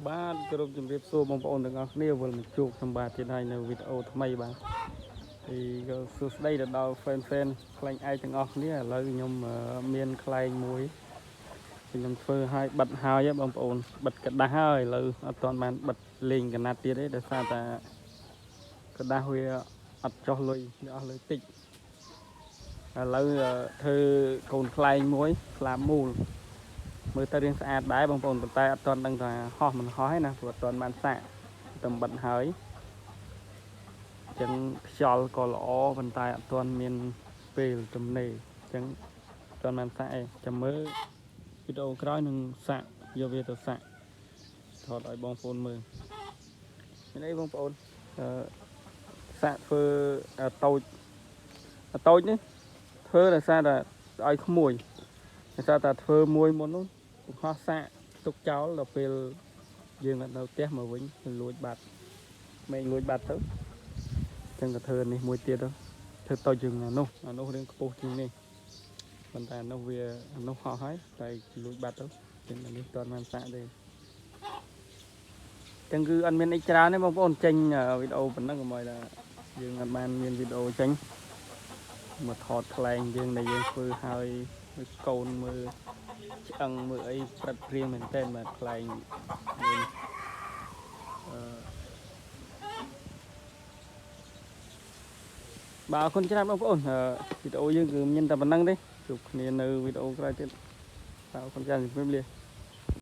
បាទគោរពជំរាបសួរបងប្អូនទាំងអស់គ្នាវិលមកជួបខ្ញុំបាទទៀតហើយនៅវីដេអូថ្មីបាទthìក៏សួស្តីទៅដល់ fan ខ្លែងឯកទាំងអស់គ្នាឥឡូវខ្ញុំមានខ្លែងមួយខ្ញុំធ្វើឲ្យបិទហើយបងប្អូនបិទกระดาษហើយឥឡូវអត់ទាន់បានបិទលេងកណាត់ទៀតទេដោយសារតែกระดาษវាអត់ចុះលុយអស់លុយតិចឥឡូវធ្វើកូនខ្លែងមួយខ្លាមូលមើលទៅរៀងស្អាតដែរបងប្អូនប៉ុន្តែអត់ទាន់ដឹងថាហោះមិនហោះទេណាព្រោះអត់ទាន់បានសាកតែបិទហើយចឹងខ្យល់ក៏ល្អប៉ុន្តែអត់ទាន់មានពេលចំណេញចឹងអត់ទាន់បានសាកទេចាំមើលវីដេអូក្រោយនឹងសាកយកវាទៅសាកថតឲ្យបងប្អូនមើលមានអីបងប្អូនសាកធ្វើតូចនេះធ្វើដោយសារតែឲ្យក្មួយដោយសារតែធ្វើមួយមុននោះបង្ហោះសាកទុកចោលដល់ពេលយើងអត់នៅផ្ទះមកវិញលួចបាត់មេលួចបាត់ទៅចឹងក៏ធ្វើនេះមួយទៀតទៅធ្វើតូចជាងអានោះរឿងខ្ពស់ជាងនេះប៉ុន្តែអានោះហោះហើយតែលួចបាត់ទៅចឹងអានេះតើបានសាកទេចឹងគឺអត់មានអីច្រើនទេបងប្អូនចេញវីដេអូប៉ុណ្ណឹងកុំឲ្យថាយើងអត់បានមានវីដេអូចេញមកថតខ្លែងយើងដែលយើងធ្វើហើយកូនមើលឆ្អឹងមើលអីព្រឹត្តព្រៀងមែនតើបាទខ្លែងមួយបាទអរគុណច្រើនបងប្អូនវីដេអូយើងគឺមានតែប៉ុណ្្នឹងទេជួបគ្នានៅវីដេអូក្រោយទៀតបាទអរគុណច្រើនជំរាបលា